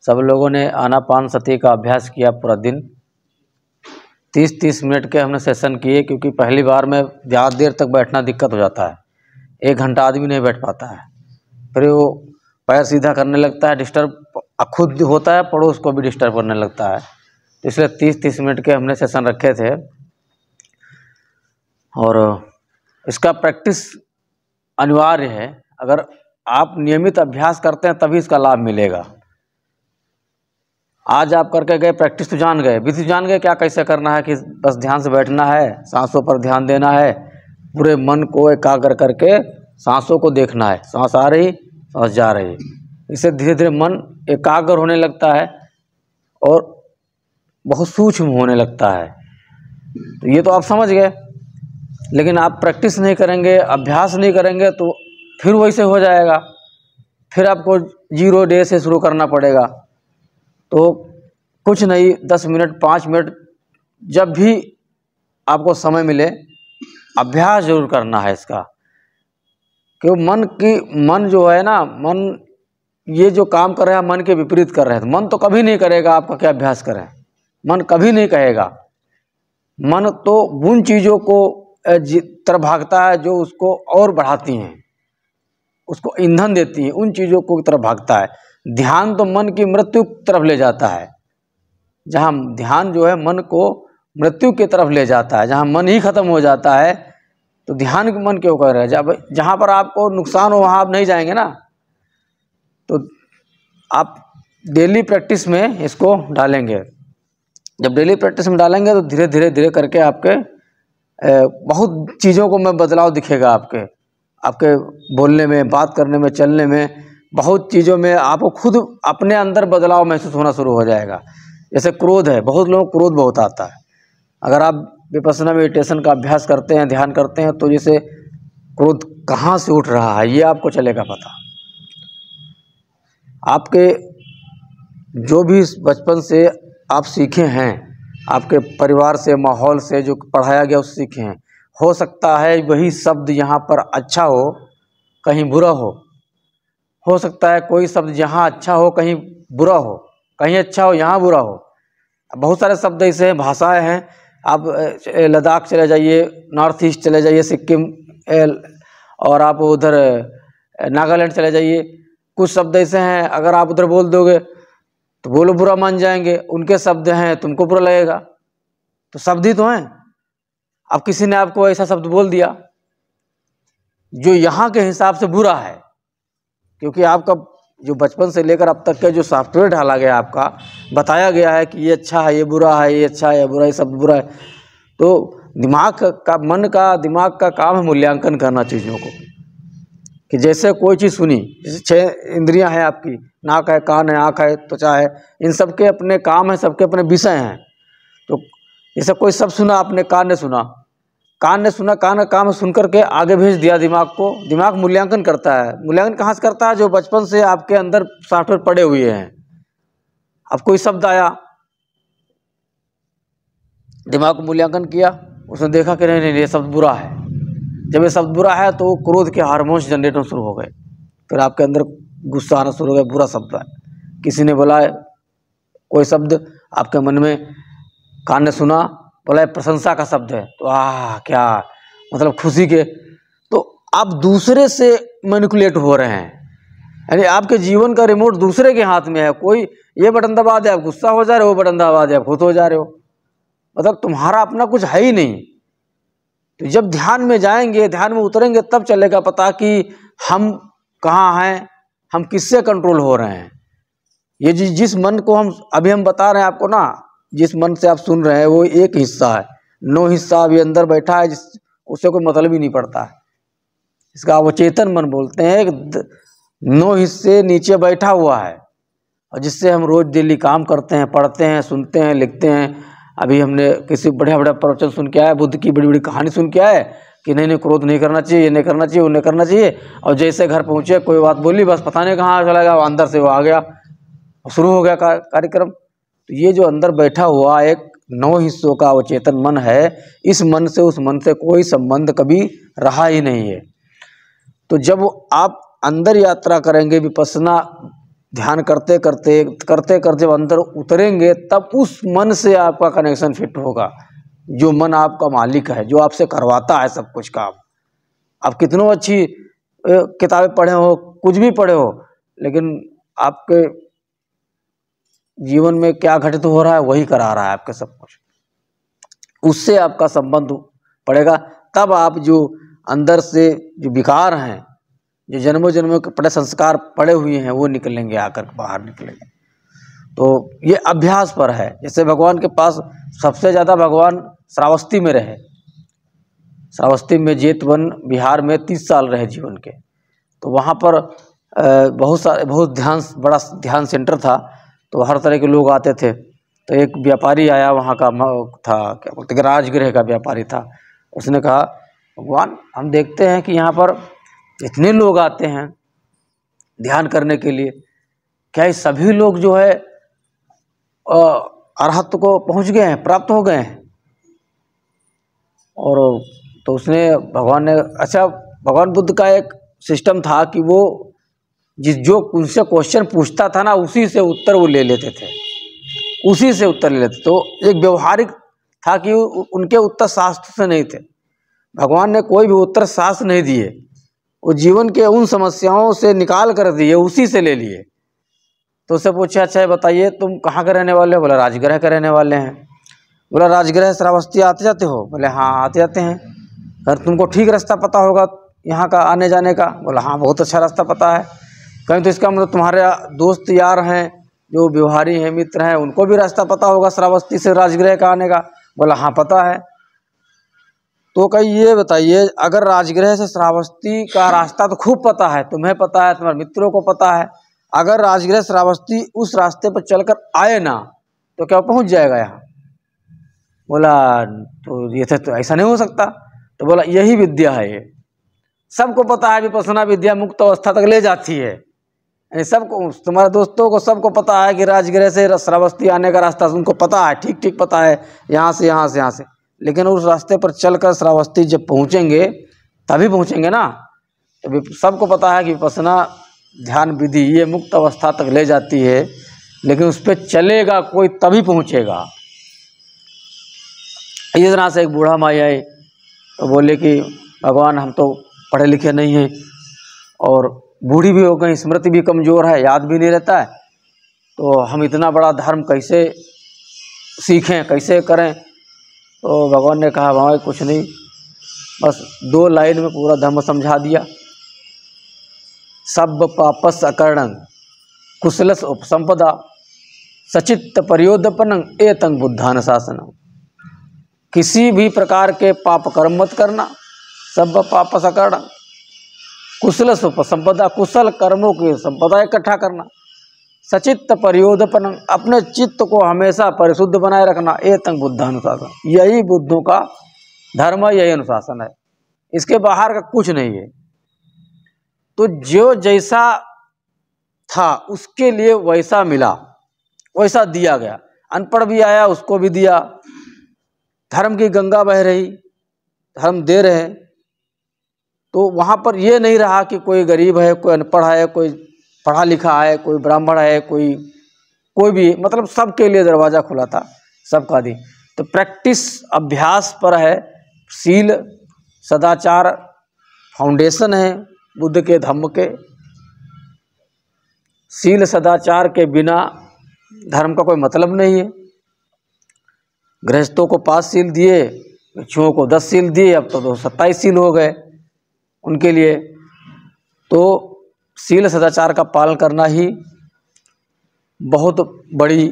सब लोगों ने आनापानसति का अभ्यास किया पूरा दिन। 30-30 मिनट के हमने सेशन किए, क्योंकि पहली बार में ज़्यादा देर तक बैठना दिक्कत हो जाता है। 1 घंटा आदमी नहीं बैठ पाता है, फिर वो पैर सीधा करने लगता है, डिस्टर्ब खुद होता है, पड़ोस को भी डिस्टर्ब करने लगता है। तो इसलिए 30-30 मिनट के हमने सेशन रखे थे। और इसका प्रैक्टिस अनिवार्य है। अगर आप नियमित अभ्यास करते हैं तभी इसका लाभ मिलेगा। आज आप करके गए, प्रैक्टिस तो जान गए, विधि जान गए क्या कैसे करना है, कि बस ध्यान से बैठना है, सांसों पर ध्यान देना है, पूरे मन को एकाग्र करके सांसों को देखना है, सांस आ रही सांस जा रही। इससे धीरे धीरे मन एकाग्र होने लगता है और बहुत सूक्ष्म होने लगता है। तो ये तो आप समझ गए, लेकिन आप प्रैक्टिस नहीं करेंगे, अभ्यास नहीं करेंगे तो फिर वैसे हो जाएगा। फिर आपको 0 डे से शुरू करना पड़ेगा। तो कुछ नहीं, 10 मिनट 5 मिनट जब भी आपको समय मिले अभ्यास जरूर करना है इसका। क्यों मन जो है ना, मन ये जो काम कर रहा है मन के विपरीत कर रहे हैं। तो मन तो कभी नहीं करेगा आपका क्या अभ्यास करें, मन कभी नहीं कहेगा। मन तो उन चीज़ों को तरफ भागता है जो उसको और बढ़ाती हैं, उसको ईंधन देती हैं, उन चीज़ों को तरफ भागता है। ध्यान तो मन की मृत्यु की तरफ ले जाता है। जहाँ ध्यान जो है मन को मृत्यु की तरफ ले जाता है, जहाँ मन ही खत्म हो जाता है तो ध्यान के मन क्यों कर रहे हैं। जहाँ पर आपको नुकसान हो वहाँ आप नहीं जाएंगे ना। तो आप डेली प्रैक्टिस में इसको डालेंगे। जब डेली प्रैक्टिस में डालेंगे तो धीरे धीरे करके आपके बहुत चीज़ों को में बदलाव दिखेगा। आपके बोलने में, बात करने में, चलने में, बहुत चीज़ों में आपको खुद अपने अंदर बदलाव महसूस होना शुरू हो जाएगा। जैसे क्रोध है, बहुत लोगों को क्रोध बहुत आता है। अगर आप विपश्यना मेडिटेशन का अभ्यास करते हैं, ध्यान करते हैं, तो जैसे क्रोध कहाँ से उठ रहा है ये आपको चलेगा पता। आपके जो भी बचपन से आप सीखे हैं, आपके परिवार से, माहौल से जो पढ़ाया गया उससे सीखे हैं, हो सकता है वही शब्द यहाँ पर अच्छा हो कहीं बुरा हो सकता है कोई शब्द यहाँ अच्छा हो कहीं बुरा हो, कहीं अच्छा हो यहाँ बुरा हो। बहुत सारे शब्द ऐसे हैं, भाषाएं हैं। आप लद्दाख चले जाइए, नॉर्थ ईस्ट चले जाइए, सिक्किम, और आप उधर नागालैंड चले जाइए, कुछ शब्द ऐसे हैं अगर आप उधर बोल दोगे तो वो लोग बुरा मान जाएंगे। उनके शब्द हैं, तुमको बुरा लगेगा। तो शब्द ही तो हैं। अब किसी ने आपको ऐसा शब्द बोल दिया जो यहाँ के हिसाब से बुरा है, क्योंकि आपका जो बचपन से लेकर अब तक का जो सॉफ्टवेयर डाला गया, आपका बताया गया है कि ये अच्छा है, ये बुरा है, ये अच्छा है, ये बुरा है, ये शब्द बुरा है। तो दिमाग का काम है मूल्यांकन करना चीज़ों को। कि जैसे कोई चीज़ सुनी, जैसे 6 इंद्रियां हैं आपकी, नाक है, कान है, आँख है, त्वचा है, इन सबके अपने काम है, सबके अपने विषय हैं। तो जैसे कोई शब्द सुना आपने, कान ने सुना, कान का काम सुन करके आगे भेज दिया दिमाग को। दिमाग मूल्यांकन करता है। मूल्यांकन कहाँ से करता है? जो बचपन से आपके अंदर सॉफ्टवेयर पड़े हुए हैं। अब कोई शब्द आया, दिमाग को मूल्यांकन किया, उसने देखा कि नहीं ये शब्द बुरा है। जब ये शब्द बुरा है तो क्रोध के हार्मोन्स जनरेट होना शुरू हो गए। फिर आपके अंदर गुस्सा आना शुरू हो गया, बुरा शब्द है। किसी ने बोला कोई शब्द आपके मन में, कान ने सुना, बोला प्रशंसा का शब्द है, तो क्या मतलब खुशी के, तो आप दूसरे से मैनिपुलेट हो रहे हैं। यानी आपके जीवन का रिमोट दूसरे के हाथ में है। कोई ये बटन दबा दे आप गुस्सा हो जा रहे हो, वो बटन दबा दे आप खुश हो जा रहे हो। मतलब तुम्हारा अपना कुछ है ही नहीं। तो जब ध्यान में जाएंगे, ध्यान में उतरेंगे, तब चलेगा पता कि हम कहाँ हैं, हम किससे कंट्रोल हो रहे हैं। ये जिस मन को हम बता रहे हैं आपको ना, जिस मन से आप सुन रहे हैं वो एक हिस्सा है। 9 हिस्सा अभी अंदर बैठा है, उससे कोई मतलब ही नहीं पड़ता है। इसका अवचेतन मन बोलते हैं। 9 हिस्से नीचे बैठा हुआ है, और जिससे हम रोज डेली काम करते हैं, पढ़ते हैं, सुनते हैं, लिखते हैं। अभी हमने किसी बढ़िया प्रवचन सुन के आए, बुद्ध की बड़ी बड़ी कहानी सुन के आए कि नहीं क्रोध नहीं करना चाहिए, ये नहीं करना चाहिए, वो नहीं करना चाहिए। और जैसे घर पहुँचे, कोई बात बोली, बस पता नहीं कहाँ चला गया, अंदर से वो आ गया, शुरू हो गया कार्यक्रम। तो ये जो अंदर बैठा हुआ एक 9 हिस्सों का अवचेतन मन है, इस मन से उस मन से कोई संबंध कभी रहा ही नहीं है। तो जब आप अंदर यात्रा करेंगे, विपश्यना ध्यान करते करते करते करते जब अंदर उतरेंगे तब उस मन से आपका कनेक्शन फिट होगा, जो मन आपका मालिक है, जो आपसे करवाता है सब कुछ काम। आप कितनों अच्छी किताबें पढ़े हो, कुछ भी पढ़े हो, लेकिन आपके जीवन में क्या घटित हो रहा है वही करा रहा है आपके सब कुछ। उससे आपका संबंध पड़ेगा, तब आप जो अंदर से जो विकार हैं, जो जन्मों जन्मों के पड़े संस्कार पड़े हुए हैं, वो निकलेंगे, आकर बाहर निकलेंगे। तो ये अभ्यास पर है। जैसे भगवान के पास सबसे ज़्यादा भगवान श्रावस्ती में रहे, श्रावस्ती में जेतवन बिहार में 30 साल रहे जीवन के। तो वहाँ पर बहुत ध्यान, बड़ा ध्यान सेंटर था, तो हर तरह के लोग आते थे। तो एक व्यापारी आया, वहाँ का था, क्या बोलते हैं, राजगृह का व्यापारी था। उसने कहा, भगवान हम देखते हैं कि यहाँ पर इतने लोग आते हैं ध्यान करने के लिए, क्या ये सभी लोग जो है अरहत को पहुँच गए हैं, प्राप्त हो गए हैं? और तो उसने, भगवान ने, अच्छा, भगवान बुद्ध का एक सिस्टम था कि वो जो उनसे क्वेश्चन पूछता था ना, उसी से उत्तर वो ले लेते थे, उसी से उत्तर ले लेते। तो एक व्यवहारिक था कि उनके उत्तर शास्त्र से नहीं थे। भगवान ने कोई भी उत्तर शास्त्र नहीं दिए, वो जीवन के उन समस्याओं से निकाल कर दिए, उसी से ले लिए। तो उससे पूछा, अच्छा ये बताइए तुम कहाँ के रहने वाले हो? बोला राजगृह के रहने वाले हैं। बोला राजगृह श्रावस्ती आते जाते हो? बोले हाँ आते जाते हैं। अगर तुमको ठीक रास्ता पता होगा यहाँ का आने जाने का? बोला हाँ बहुत अच्छा रास्ता पता है। कहीं तो इसका मतलब तुम्हारे दोस्त यार हैं जो व्यवहारी हैं, मित्र हैं, उनको भी रास्ता पता होगा श्रावस्ती से राजगृह का आने का? बोला हाँ पता है। तो कहीं ये बताइए, अगर राजगृह से श्रावस्ती का रास्ता तो खूब पता है, तुम्हें पता है, तुम्हारे मित्रों को पता है, अगर राजगृह श्रावस्ती उस रास्ते पर चलकर आए ना तो क्या पहुंच जाएगा यहाँ? बोला तो ये तो ऐसा नहीं हो सकता। तो बोला यही विद्या है, ये सबको पता है, विपश्यना विद्या मुक्त अवस्था तक ले जाती है। सबको, तुम्हारे दोस्तों को सबको पता है कि राजगृह से श्रावस्ती आने का रास्ता उनको पता है, ठीक ठीक पता है, यहाँ से यहाँ से यहाँ से। लेकिन उस रास्ते पर चलकर श्रावस्ती जब पहुँचेंगे तभी पहुँचेंगे ना। तो सबको पता है कि विपश्यना ध्यान विधि ये मुक्त अवस्था तक ले जाती है, लेकिन उस पर चलेगा कोई तभी पहुँचेगा। इस तरह से एक बूढ़ा माई आई तो बोले कि भगवान हम तो पढ़े लिखे नहीं हैं और बूढ़ी भी हो गई, स्मृति भी कमज़ोर है, याद भी नहीं रहता है, तो हम इतना बड़ा धर्म कैसे सीखें, कैसे करें? तो भगवान ने कहा, भाई कुछ नहीं, बस 2 लाइन में पूरा धर्म समझा दिया। सब पापस अकर्णं कुशलस उपसंपदा सचित्त परियोदपनं एतं बुद्धान शासनम। किसी भी प्रकार के पाप कर्म मत करना, सब पापस अकर्णं, कुशलस उपसंपदा, कुशल कर्मों की संपदा इकट्ठा करना, सचित्त परियोदपनं, अपने चित्त को हमेशा परिशुद्ध बनाए रखना, एतं बुद्धानुशासन, यही बुद्धों का धर्म है, यही अनुशासन है, इसके बाहर का कुछ नहीं है। तो जो जैसा था उसके लिए वैसा मिला, वैसा दिया गया। अनपढ़ भी आया उसको भी दिया, धर्म की गंगा बह रही, धर्म दे रहे। तो वहाँ पर ये नहीं रहा कि कोई गरीब है, कोई अनपढ़ है, कोई पढ़ा लिखा है, कोई ब्राह्मण है, कोई भी, मतलब सबके लिए दरवाज़ा खुला था, सबका दी। तो प्रैक्टिस अभ्यास पर है। शील सदाचार फाउंडेशन है बुद्ध के धम्म के। शील सदाचार के बिना धर्म का कोई मतलब नहीं है। गृहस्थों को 5 शील दिए, भिक्षुओं को 10 शील दिए, अब तो 27 शील हो गए उनके लिए। तो शील सदाचार का पालन करना ही बहुत बड़ी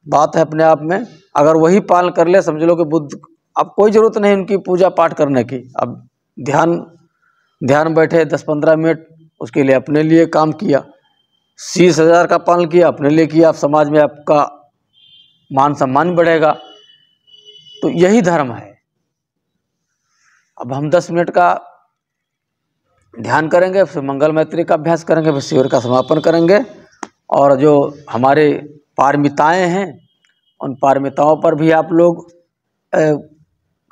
बात है अपने आप में। अगर वही पालन कर ले, समझ लो कि बुद्ध, अब कोई ज़रूरत नहीं उनकी पूजा पाठ करने की। अब ध्यान बैठे 10-15 मिनट, उसके लिए अपने लिए काम किया, शील सदाचार का पालन किया, अपने लिए किया, आप समाज में आपका मान सम्मान बढ़ेगा। तो यही धर्म है। अब हम 10 मिनट का ध्यान करेंगे, फिर मंगल मैत्री का अभ्यास करेंगे, फिर शिविर का समापन करेंगे। और जो हमारे पारमिताएं हैं, उन पारमिताओं पर भी आप लोग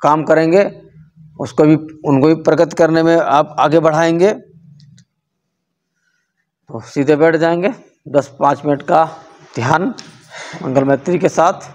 काम करेंगे, उसको भी, उनको भी प्रगति करने में आप आगे बढ़ाएंगे। तो सीधे बैठ जाएंगे। 10-5 मिनट का ध्यान मंगल मैत्री के साथ